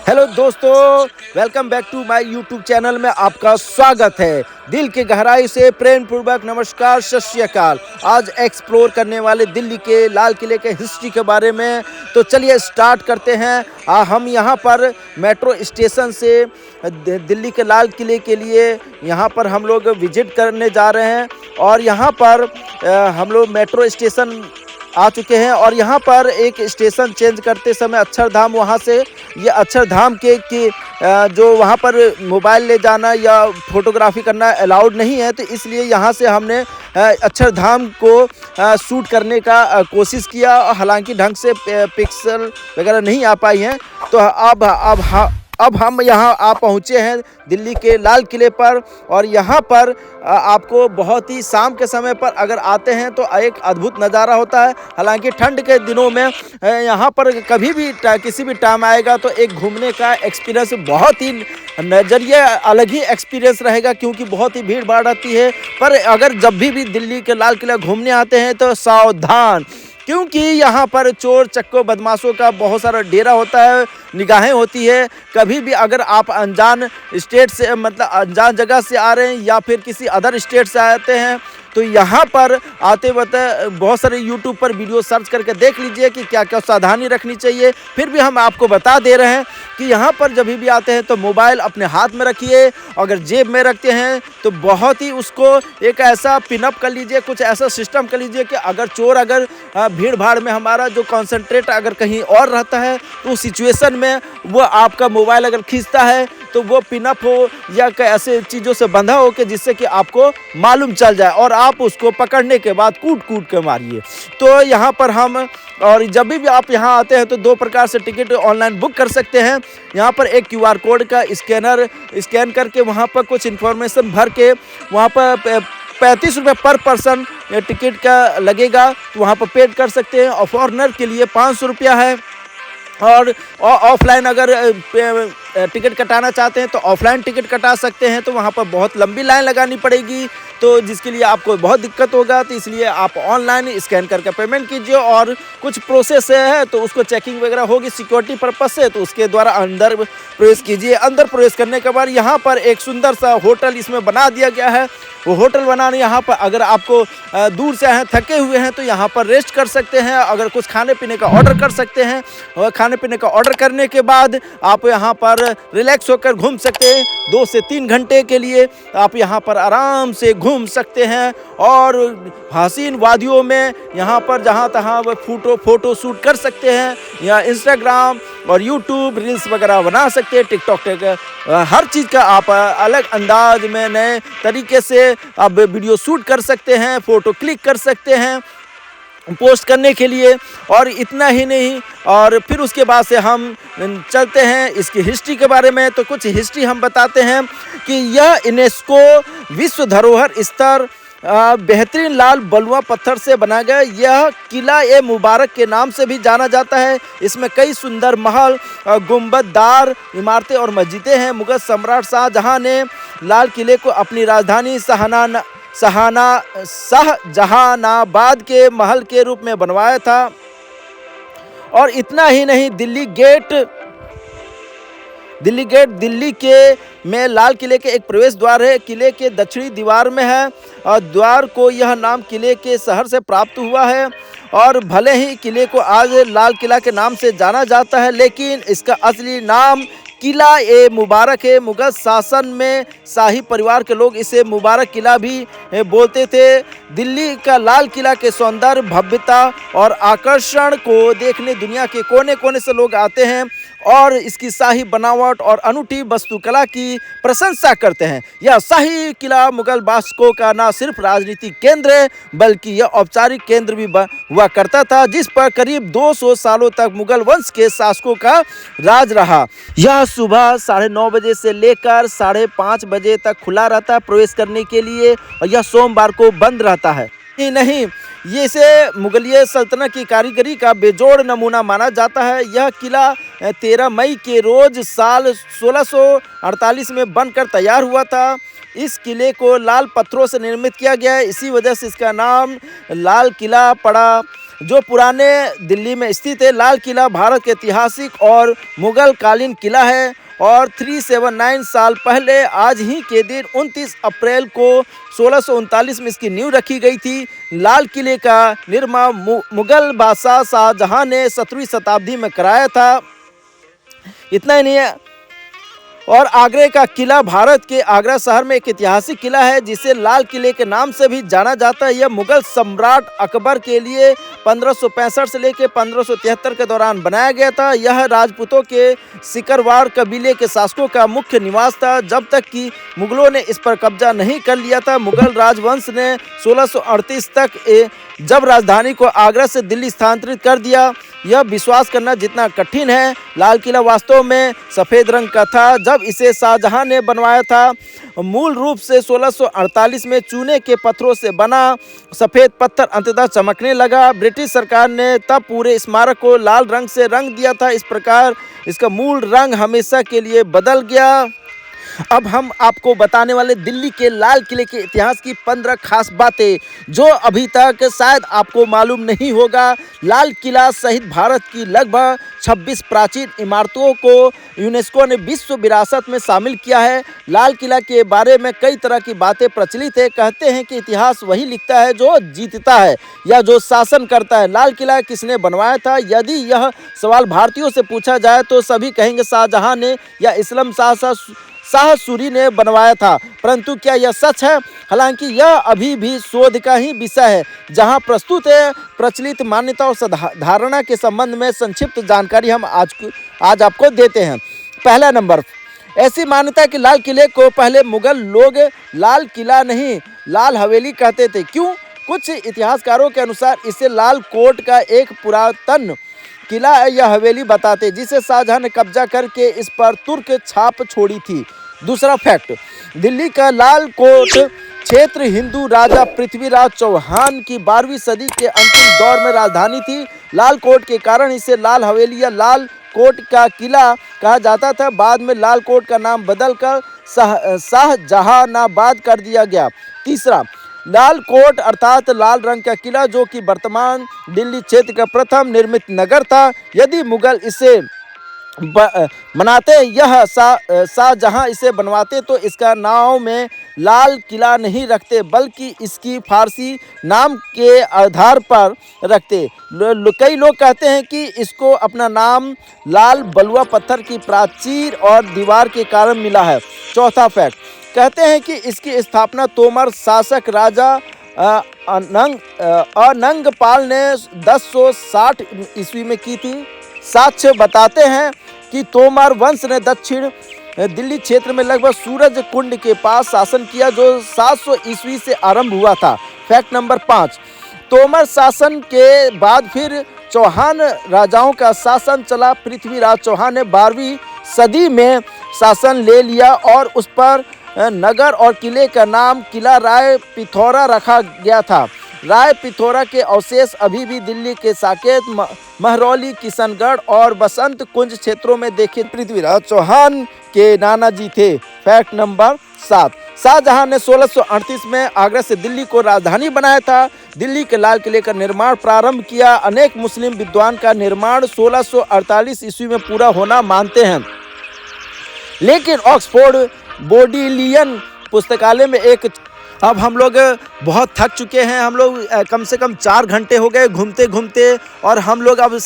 Hello दोस्तों, welcome back to my YouTube channel में आपका स्वागत है। दिल की गहराई से प्रेम पूर्वक नमस्कार, सत श्री अकाल। आज एक्सप्लोर करने वाले दिल्ली के लाल किले के हिस्ट्री के बारे में। तो चलिए स्टार्ट करते हैं। हम यहाँ पर मेट्रो स्टेशन से दिल्ली के लाल किले के लिए यहाँ पर हम लोग विजिट करने जा रहे हैं और यहाँ पर हम लोग मेट्रो स्टेशन आ चुके हैं और यहाँ पर एक स्टेशन चेंज करते समय अक्षरधाम, वहाँ से ये अक्षरधाम के जो वहाँ पर मोबाइल ले जाना या फोटोग्राफी करना अलाउड नहीं है, तो इसलिए यहाँ से हमने अक्षरधाम को शूट करने का कोशिश किया। हालांकि ढंग से पिक्सल वगैरह नहीं आ पाई हैं। तो अब हम यहाँ आ पहुँचे हैं दिल्ली के लाल किले पर और यहाँ पर आपको बहुत ही शाम के समय पर अगर आते हैं तो एक अद्भुत नज़ारा होता है। हालांकि ठंड के दिनों में यहाँ पर कभी भी किसी भी टाइम आएगा तो एक घूमने का एक्सपीरियंस बहुत ही नज़रिया अलग ही एक्सपीरियंस रहेगा, क्योंकि बहुत ही भीड़ भाड़ रहती है। पर अगर जब भी दिल्ली के लाल किला घूमने आते हैं तो सावधान, क्योंकि यहाँ पर चोर चक्कों बदमाशों का बहुत सारा डेरा होता है, निगाहें होती है। कभी भी अगर आप अनजान स्टेट से मतलब अनजान जगह से आ रहे हैं या फिर किसी अदर स्टेट से आते हैं तो यहाँ पर आते वक्त बहुत सारे यूट्यूब पर वीडियो सर्च करके देख लीजिए कि क्या क्या सावधानी रखनी चाहिए। फिर भी हम आपको बता दे रहे हैं कि यहाँ पर जब भी आते हैं तो मोबाइल अपने हाथ में रखिए। अगर जेब में रखते हैं तो बहुत ही उसको एक ऐसा पिनअप कर लीजिए, कुछ ऐसा सिस्टम कर लीजिए कि अगर चोर अगर भीड़ भाड़ में हमारा जो कॉन्सेंट्रेट अगर कहीं और रहता है तो उस सिचुएशन में वो आपका मोबाइल अगर खींचता है तो वो पिनअप हो या ऐसे चीज़ों से बंधा हो कि जिससे कि आपको मालूम चल जाए और आप उसको पकड़ने के बाद कूट कूट के मारिए। तो यहाँ पर हम और जब भी आप यहाँ आते हैं तो दो प्रकार से टिकट ऑनलाइन बुक कर सकते हैं। यहाँ पर एक QR कोड का स्कैन करके वहाँ पर कुछ इन्फॉर्मेशन भर के वहाँ पर 35 रुपये पर पर्सन टिकट का लगेगा, तो वहाँ पर पेड कर सकते हैं। और फॉरनर के लिए 500 रुपया है। और ऑफलाइन अगर टिकट कटाना चाहते हैं तो ऑफलाइन टिकट कटा सकते हैं, तो वहाँ पर बहुत लंबी लाइन लगानी पड़ेगी, तो जिसके लिए आपको बहुत दिक्कत होगा। तो इसलिए आप ऑनलाइन स्कैन करके पेमेंट कीजिए और कुछ प्रोसेस है तो उसको चेकिंग वगैरह होगी सिक्योरिटी पर्पस से, तो उसके द्वारा अंदर प्रवेश कीजिए। अंदर प्रवेश करने के बाद यहाँ पर एक सुंदर सा होटल इसमें बना दिया गया है। वो होटल बनाने यहाँ पर अगर आपको दूर से आए थके हुए हैं तो यहाँ पर रेस्ट कर सकते हैं। अगर कुछ खाने पीने का ऑर्डर कर सकते हैं और खाने पीने का ऑर्डर करने के बाद आप यहाँ पर रिलैक्स होकर घूम सकते हैं। 2 से 3 घंटे के लिए आप यहाँ पर आराम से घूम सकते हैं और हसीन वादियों में यहाँ पर जहाँ तहाँ फोटो शूट कर सकते हैं या इंस्टाग्राम और यूट्यूब रील्स वगैरह बना सकते हैं। टिकटॉक हर चीज़ का आप अलग अंदाज में नए तरीके से आप वीडियो शूट कर सकते हैं, फ़ोटो क्लिक कर सकते हैं पोस्ट करने के लिए। और इतना ही नहीं, और फिर उसके बाद से हम चलते हैं इसकी हिस्ट्री के बारे में। तो कुछ हिस्ट्री हम बताते हैं कि यह यूनेस्को विश्व धरोहर स्तर बेहतरीन लाल बलुआ पत्थर से बना गया यह किला ए मुबारक के नाम से भी जाना जाता है। इसमें कई सुंदर महल, गुंबददार इमारतें और मस्जिदें हैं। मुगल सम्राट शाहजहां ने लाल किले को अपनी राजधानी शाहजहानाबाद के महल के रूप में बनवाया था। और इतना ही नहीं, दिल्ली गेट दिल्ली के में लाल किले के एक प्रवेश द्वार है, किले के दक्षिणी दीवार में है और द्वार को यह नाम किले के शहर से प्राप्त हुआ है। और भले ही किले को आज लाल किला के नाम से जाना जाता है, लेकिन इसका असली नाम किला ए मुबारक है। मुगल शासन में शाही परिवार के लोग इसे मुबारक किला भी बोलते थे। दिल्ली का लाल किला के सौंदर्य, भव्यता और आकर्षण को देखने दुनिया के कोने कोने से लोग आते हैं और इसकी शाही बनावट और अनूठी वास्तुकला की प्रशंसा करते हैं। यह शाही किला मुगल बादशाहों का न सिर्फ राजनीतिक केंद्र है बल्कि यह औपचारिक केंद्र भी हुआ करता था, जिस पर करीब 200 सालों तक मुगल वंश के शासकों का राज रहा। यह सुबह 9:30 बजे से लेकर 5:30 बजे तक खुला रहता है प्रवेश करने के लिए, और यह सोमवार को बंद रहता है। नहीं, ये इसे मुगलिया सल्तनत की कारीगरी का बेजोड़ नमूना माना जाता है। यह किला 13 मई के रोज साल 1648 में बनकर तैयार हुआ था। इस किले को लाल पत्थरों से निर्मित किया गया है, इसी वजह से इसका नाम लाल किला पड़ा। जो पुराने दिल्ली में स्थित है। लाल किला भारत के ऐतिहासिक और मुगल कालीन किला है और 379 साल पहले आज ही के दिन 29 अप्रैल को 1639 में इसकी नींव रखी गई थी। लाल किले का निर्माण मुगल बादशाह शाहजहां ने 17वीं शताब्दी में कराया था। इतना ही नहीं है, और आगरे का किला भारत के आगरा शहर में एक ऐतिहासिक किला है जिसे लाल किले के नाम से भी जाना जाता है। यह मुगल सम्राट अकबर के लिए 1565 से लेकर 1573 के दौरान बनाया गया था। यह राजपूतों के सिकरवार कबीले के शासकों का मुख्य निवास था जब तक कि मुगलों ने इस पर कब्जा नहीं कर लिया था। मुगल राजवंश ने 1638 तक जब राजधानी को आगरा से दिल्ली स्थानांतरित कर दिया। यह विश्वास करना जितना कठिन है, लाल किला वास्तव में सफ़ेद रंग का था जब इसे शाहजहां ने बनवाया था। मूल रूप से 1648 में चूने के पत्थरों से बना सफ़ेद पत्थर अंततः चमकने लगा। ब्रिटिश सरकार ने तब पूरे स्मारक को लाल रंग से रंग दिया था। इस प्रकार इसका मूल रंग हमेशा के लिए बदल गया। अब हम आपको बताने वाले दिल्ली के लाल किले के इतिहास की 15 खास बातें जो अभी तक शायद आपको मालूम नहीं होगा। लाल किला सहित भारत की लगभग 26 प्राचीन इमारतों को यूनेस्को ने विश्व विरासत में शामिल किया है। लाल किला के बारे में कई तरह की बातें प्रचलित है। कहते हैं कि इतिहास वही लिखता है जो जीतता है या जो शासन करता है। लाल किला किसने बनवाया था? यदि यह सवाल भारतीयों से पूछा जाए तो सभी कहेंगे शाहजहां ने या इस्लाम शाह सूरी ने बनवाया था। परंतु क्या यह सच है? हालांकि यह अभी भी शोध का ही विषय है। जहां प्रस्तुत है प्रचलित मान्यता और धारणा के संबंध में संक्षिप्त जानकारी हम आज आपको देते हैं। पहला नंबर, ऐसी मान्यता कि लाल किले को पहले मुगल लोग लाल किला नहीं लाल हवेली कहते थे। क्यों? कुछ इतिहासकारों के अनुसार इसे लाल कोट का एक पुरातन किला या हवेली बताते जिसे शाहजहां ने कब्जा करके इस पर तुर्क छाप छोड़ी थी। दूसरा फैक्ट, दिल्ली का लाल कोट क्षेत्र हिंदू राजा पृथ्वीराज चौहान की 12वीं सदी के अंतिम दौर में राजधानी थी। लाल कोट के कारण इसे लाल हवेली या लाल कोट का किला कहा जाता था। बाद में लाल कोट का नाम बदलकर शाहजहानाबाद कर दिया गया। तीसरा, लाल कोट अर्थात लाल रंग का किला जो कि वर्तमान दिल्ली क्षेत्र का प्रथम निर्मित नगर था। यदि मुगल इसे बनाते यह शाहजहां इसे बनवाते तो इसका नाम में लाल किला नहीं रखते बल्कि इसकी फारसी नाम के आधार पर रखते। कई लोग कहते हैं कि इसको अपना नाम लाल बलुआ पत्थर की प्राचीर और दीवार के कारण मिला है। चौथा फैक्ट, कहते हैं कि इसकी स्थापना तोमर शासक राजा अनंगपाल ने 1060 ईस्वी में की थी। साक्ष्य बताते हैं कि तोमर वंश ने दक्षिण दिल्ली क्षेत्र में लगभग सूरज कुंड के पास शासन किया जो 700 ईस्वी से आरंभ हुआ था। फैक्ट नंबर 5, तोमर शासन के बाद फिर चौहान राजाओं का शासन चला। पृथ्वीराज चौहान ने 12वीं सदी में शासन ले लिया और उस पर नगर और किले का नाम किला राय पिथौरा रखा गया था। राय पिथौरा के अवशेष अभी भी दिल्ली के साकेत, महरौली, किशनगढ़ और बसंत कुंज क्षेत्रों में देखे। पृथ्वीराज चौहान के नाना जी थे। फैक्ट नंबर 7, शाहजहां ने 1638 में आगरा से दिल्ली को राजधानी बनाया था। दिल्ली के लाल किले का निर्माण प्रारंभ किया। अनेक मुस्लिम विद्वान का निर्माण 1648 ईस्वी में पूरा होना मानते हैं, लेकिन ऑक्सफोर्ड बोडिलियन पुस्तकालय में एक अब हम लोग बहुत थक चुके हैं। हम लोग कम से कम 4 घंटे हो गए घूमते घूमते और हम लोग अब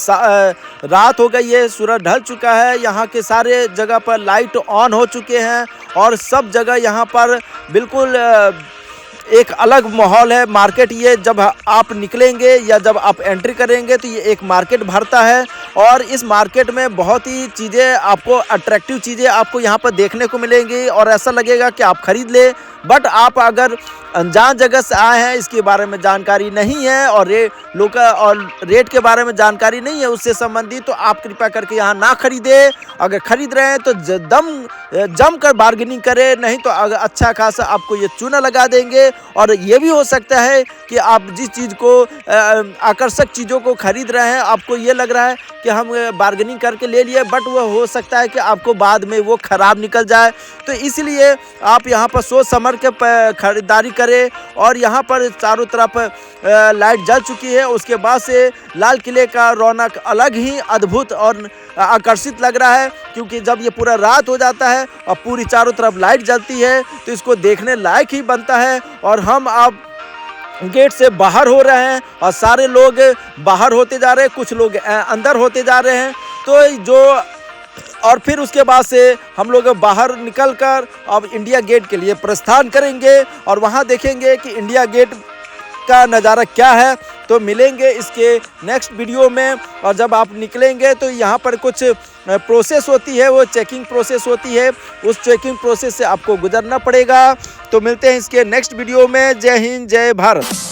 रात हो गई है, सूरज ढल चुका है। यहाँ के सारे जगह पर लाइट ऑन हो चुके हैं और सब जगह यहाँ पर बिल्कुल एक अलग माहौल है। मार्केट ये जब आप निकलेंगे या जब आप एंट्री करेंगे तो ये एक मार्केट भरता है और इस मार्केट में बहुत ही चीज़ें आपको अट्रैक्टिव चीज़ें आपको यहाँ पर देखने को मिलेंगी और ऐसा लगेगा कि आप खरीद ले। बट आप अगर अनजान जगह से आए हैं, इसके बारे में जानकारी नहीं है और रेट के बारे में जानकारी नहीं है उससे संबंधित, तो आप कृपया करके यहाँ ना खरीदे। अगर खरीद रहे हैं तो दम जमकर बार्गेनिंग करें, नहीं तो अच्छा खासा आपको ये चूना लगा देंगे। और ये भी हो सकता है कि आप जिस चीज़ को आकर्षक चीज़ों को खरीद रहे हैं, आपको ये लग रहा है कि हम बार्गेनिंग करके ले लिए, बट वो हो सकता है कि आपको बाद में वो ख़राब निकल जाए। तो इसलिए आप यहाँ पर सोच समझ के खरीदारी करें। और यहाँ पर चारों तरफ लाइट जल चुकी है, उसके बाद से लाल किले का रौनक अलग ही अद्भुत और आकर्षित लग रहा है, क्योंकि जब ये पूरा रात हो जाता है और पूरी चारों तरफ लाइट जलती है तो इसको देखने लायक ही बनता है। और हम अब गेट से बाहर हो रहे हैं और सारे लोग बाहर होते जा रहे हैं, कुछ लोग अंदर होते जा रहे हैं। तो जो और फिर उसके बाद से हम लोग बाहर निकलकर अब इंडिया गेट के लिए प्रस्थान करेंगे और वहाँ देखेंगे कि इंडिया गेट का नज़ारा क्या है। तो मिलेंगे इसके नेक्स्ट वीडियो में। और जब आप निकलेंगे तो यहाँ पर कुछ प्रोसेस होती है, वो चेकिंग प्रोसेस होती है, उस चेकिंग प्रोसेस से आपको गुजरना पड़ेगा। तो मिलते हैं इसके नेक्स्ट वीडियो में। जय हिंद, जय भारत।